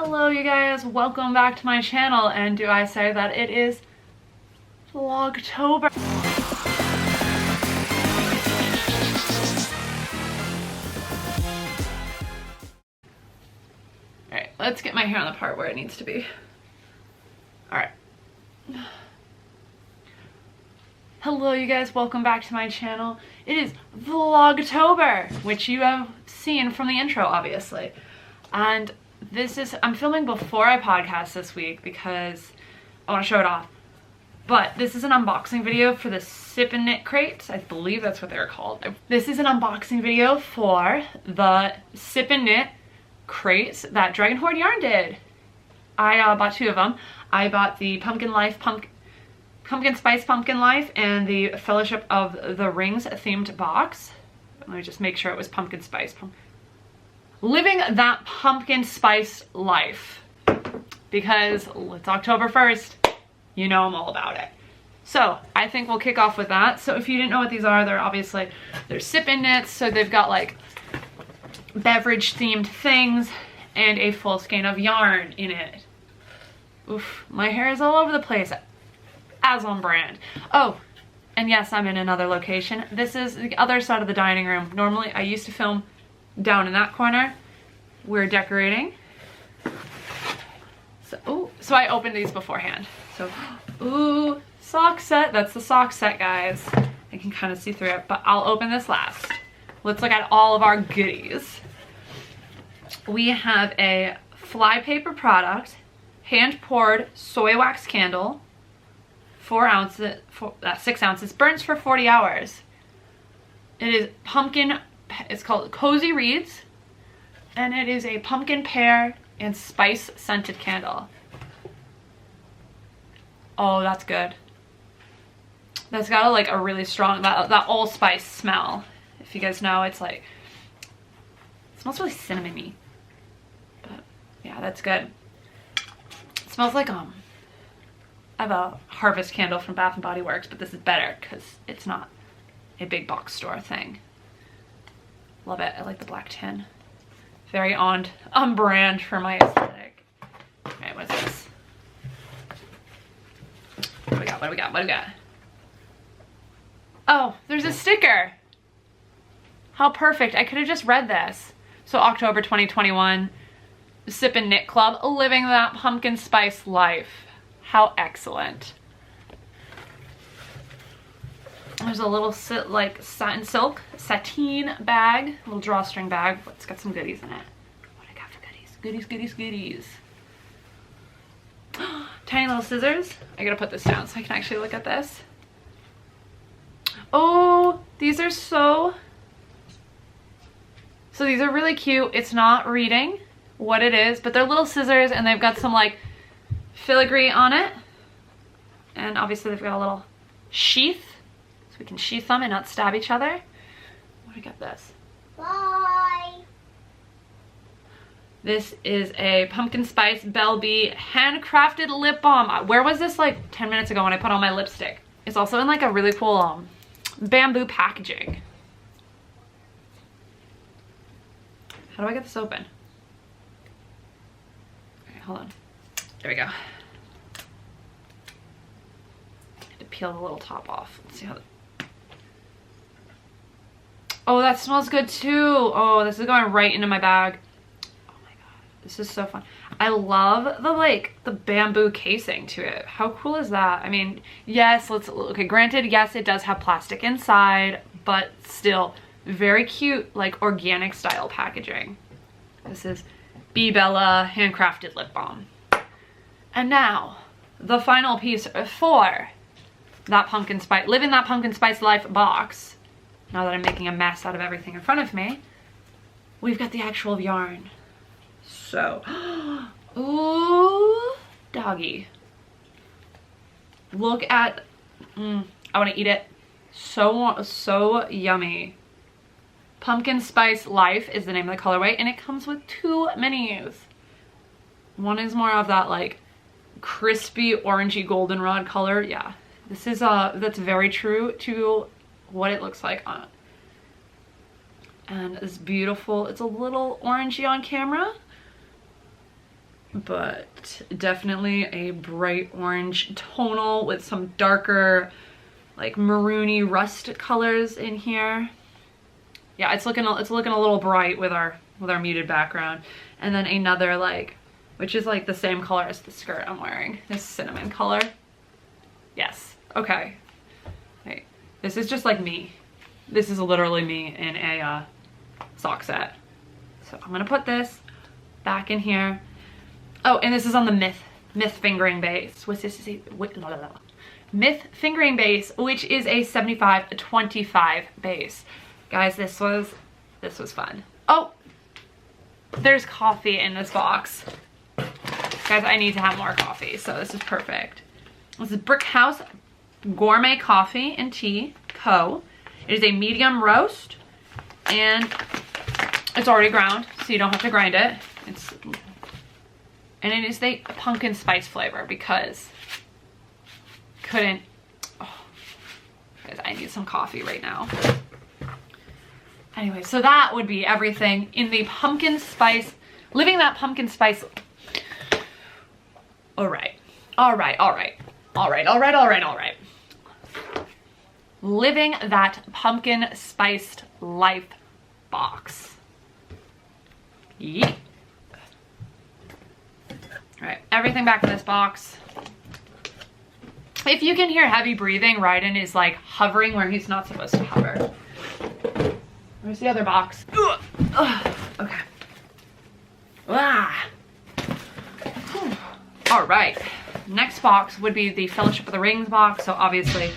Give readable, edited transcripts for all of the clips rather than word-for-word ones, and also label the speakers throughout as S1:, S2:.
S1: Hello you guys, welcome back to my channel, and do I say that it is Vlogtober. Alright, let's get my hair on the part where it needs to be. Alright. Hello you guys, welcome back to my channel. It is Vlogtober, which you have seen from the intro obviously. And I'm filming before I podcast this week because I want to show it off. But this is an unboxing video for the Sip and Knit crates. I believe that's what they're called. This is an unboxing video for the Sip and Knit crates that Dragon Hoard Yarn did. I bought two of them. I bought the Pumpkin Spice Pumpkin Life and the Fellowship of the Rings themed box. Let me just make sure it was Pumpkin Spice. Living that pumpkin spice life, because it's October 1st, you know I'm all about it. So I think we'll kick off with that. So if you didn't know what these are, they're Sip and Knits, so they've got like beverage themed things and a full skein of yarn in it. Oof, my hair is all over the place, as on brand. Oh, and yes, I'm in another location. This is the other side of the dining room. Normally I used to film down in that corner. We're decorating. So I opened these beforehand. So, ooh, sock set. That's the sock set, guys. I can kind of see through it, but I'll open this last. Let's look at all of our goodies. We have a flypaper product, hand poured soy wax candle, 6 ounces, burns for 40 hours. It is it's called Cozy Reeds, and it is a pumpkin pear and spice scented candle. Oh, that's good. That's got like a really strong, that allspice smell. If you guys know, it smells really cinnamony. But yeah, that's good. It smells like I have a harvest candle from Bath and Body Works, but this is better because it's not a big box store thing. Love it. I like the black tin. Very on brand for my aesthetic. Alright, what's this? What do we got? What do we got? What do we got? Oh, there's a sticker. How perfect. I could have just read this. So October 2021, Sip and Knit Club, living that pumpkin spice life. How excellent. There's a little sateen bag, a little drawstring bag. It's got some goodies in it. What do I got for goodies? Goodies, goodies, goodies. Tiny little scissors. I gotta put this down so I can actually look at this. Oh, these are so these are really cute. It's not reading what it is, but they're little scissors and they've got some like filigree on it. And obviously they've got a little sheath. We can sheath them and not stab each other. What do we got this? Bye! This is a pumpkin spice Belle Bee handcrafted lip balm. Where was this like 10 minutes ago when I put on my lipstick? It's also in like a really cool bamboo packaging. How do I get this open? Okay, hold on. There we go. I had to peel the little top off. Let's see how. Oh, that smells good too. Oh, this is going right into my bag. Oh my god, this is so fun. I love the bamboo casing to it. How cool is that? I mean, yes, okay, granted, yes, it does have plastic inside, but still very cute, like organic style packaging. This is Bee Bella handcrafted lip balm. And now, the final piece for that pumpkin spice, living that pumpkin spice life box. Now that I'm making a mess out of everything in front of me, we've got the actual yarn. So, ooh, doggy. Look at, I want to eat it. So yummy. Pumpkin Spice Life is the name of the colorway, and it comes with 2 minis. One is more of that like crispy orangey goldenrod color. Yeah, this is that's very true to what it looks like on. And it's beautiful. It's a little orangey on camera, but definitely a bright orange tonal with some darker, like maroony rust colors in here. Yeah, it's looking a little bright with our muted background. And then another like, which is like the same color as the skirt I'm wearing, this cinnamon color. Yes, okay. Wait, this is just like me. This is literally me in a sock set. So I'm gonna put this back in here. Oh, and this is on the Myth fingering base. What's this? Myth fingering base, which is a 75-25 base. Guys, this was fun. Oh, there's coffee in this box. Guys, I need to have more coffee, so this is perfect. This is Brick House Gourmet Coffee and Tea Co. It is a medium roast, and it's already ground, so you don't have to grind it. And it is the pumpkin spice flavor because guys, I need some coffee right now. Anyway, so that would be everything in the pumpkin spice, living that pumpkin spice. All right. Living that pumpkin spiced life box. Yeet. All right, everything back in this box. If you can hear heavy breathing, Ryden is like hovering where he's not supposed to hover. Where's the other box? Ugh. Ugh. Okay. Ah. Whew. All right. Next box would be the Fellowship of the Rings box. So obviously,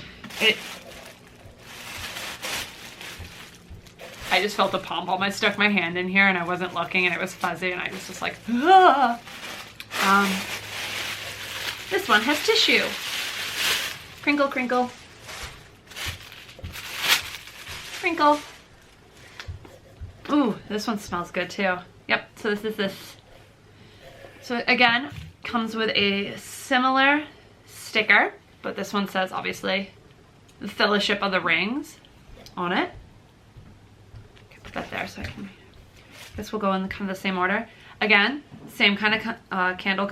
S1: I just felt a pom-pom. I stuck my hand in here and I wasn't looking and it was fuzzy and I was just like, ah. This one has tissue. Crinkle, crinkle. Crinkle. Ooh, this one smells good too. Yep, so this is this. So again, comes with a similar sticker, but this one says obviously the Fellowship of the Rings on it. Okay, put that there so I can, this will go in kind of the same order. Again, same kind of candle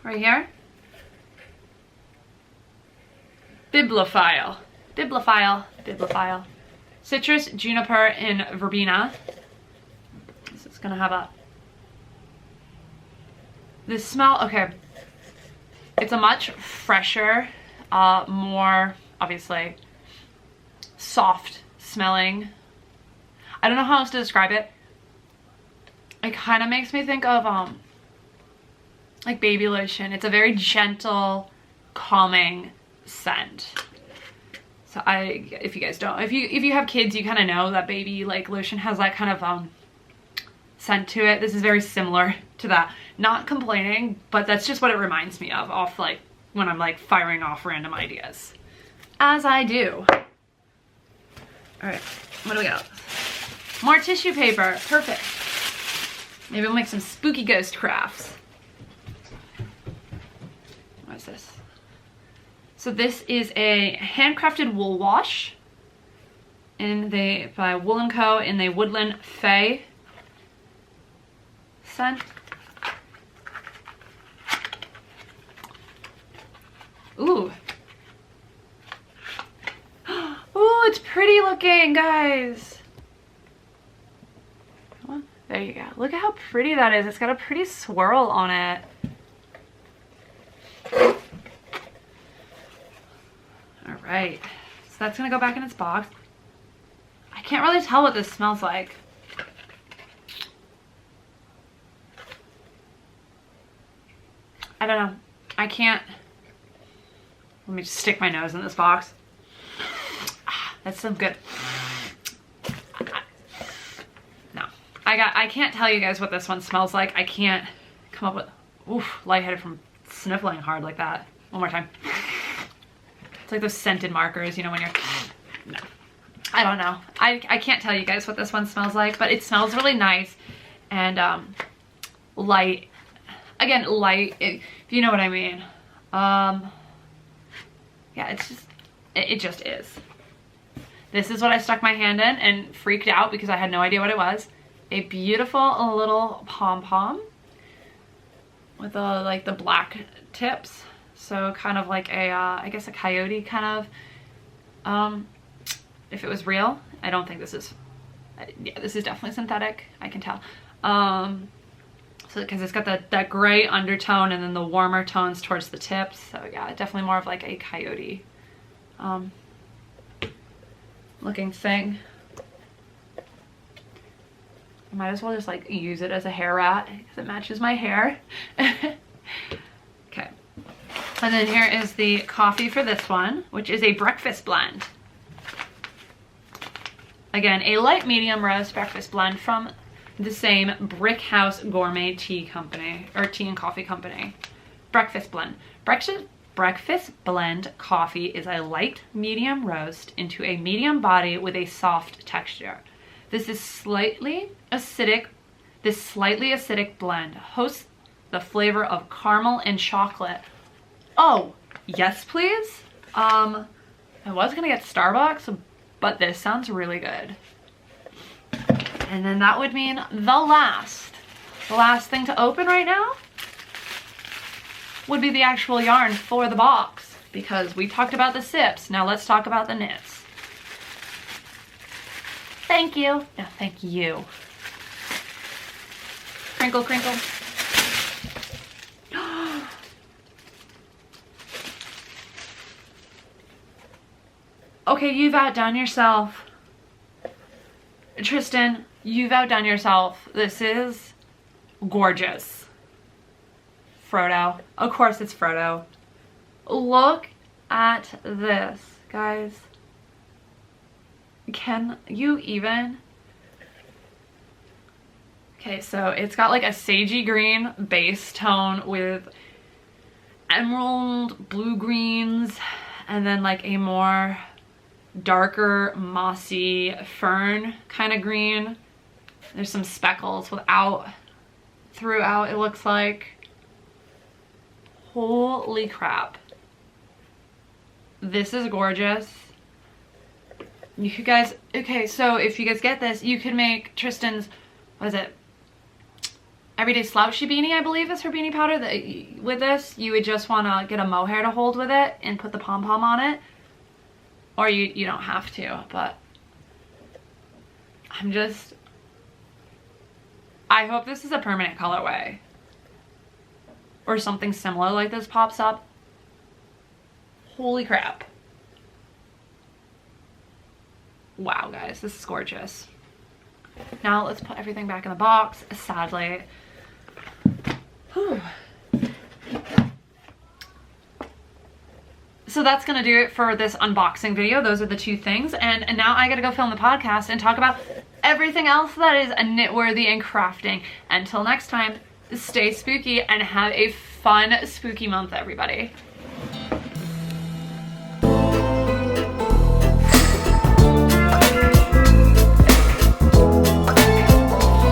S1: right here. Bibliophile. Citrus, juniper, and verbena. This is gonna have this smell, okay. It's a much fresher, more, obviously, soft smelling. I don't know how else to describe it. It kind of makes me think of, like baby lotion. It's a very gentle, calming scent. So if you guys don't, if you have kids, you kind of know that baby like lotion has that kind of scent to it. This is very similar to that. Not complaining, but that's just what it reminds me of off like when I'm like firing off random ideas, as I do. All right, what do we got? More tissue paper. Perfect. Maybe we'll make some spooky ghost crafts. What is this? So this is a handcrafted wool wash by Wool & Co. in the Woodland Fay scent. Ooh. Ooh, it's pretty looking, guys. Come on. There you go. Look at how pretty that is. It's got a pretty swirl on it. All right, so that's gonna go back in its box. I can't really tell what this smells like. I don't know. I can't. Let me just stick my nose in this box. That's some good. No, I can't tell you guys what this one smells like. I can't come up with. Oof, lightheaded from sniffling hard like that. One more time. It's like those scented markers, you know, when you're, no, I don't know. I can't tell you guys what this one smells like, but it smells really nice and light. Again, light, if you know what I mean. Yeah, it's just, it just is. This is what I stuck my hand in and freaked out because I had no idea what it was. A beautiful little pom-pom. with like the black tips. So kind of like a, I guess a coyote kind of, if it was real. I don't think this is, yeah, this is definitely synthetic, I can tell. So because it's got that gray undertone and then the warmer tones towards the tips. So yeah, definitely more of like a coyote looking thing. I might as well just like use it as a hair rat because it matches my hair. Okay. And then here is the coffee for this one, which is a breakfast blend. Again, a light medium roast breakfast blend from the same Brick House Gourmet Tea Company, or Tea and Coffee Company. Breakfast blend. Breakfast blend coffee is a light medium roast into a medium body with a soft texture. This slightly acidic blend hosts the flavor of caramel and chocolate. Oh, yes please. I was gonna get Starbucks, but this sounds really good. And then that would mean the last thing to open right now would be the actual yarn for the box, because we talked about the sips. Now let's talk about the knits. Thank you. No, thank you. Crinkle, crinkle. Okay, you've outdone yourself. Tristan, you've outdone yourself. This is gorgeous. Frodo. Of course it's Frodo. Look at this, guys. Can you even? Okay, so it's got like a sagey green base tone with emerald blue greens and then like a more darker mossy fern kind of green. There's some speckles throughout, it looks like. Holy crap. This is gorgeous. You guys, okay, so if you guys get this, you could make Tristan's, what is it? Everyday Slouchy Beanie, I believe is her beanie powder. With this, you would just want to get a mohair to hold with it and put the pom-pom on it. Or you don't have to, but I hope this is a permanent colorway. Or something similar like this pops up. Holy crap. Wow, guys, this is gorgeous. Now let's put everything back in the box, sadly. Whew. So that's gonna do it for this unboxing video. Those are the two things. And now I gotta go film the podcast and talk about everything else that is knit-worthy and crafting. Until next time, stay spooky and have a fun spooky month, everybody.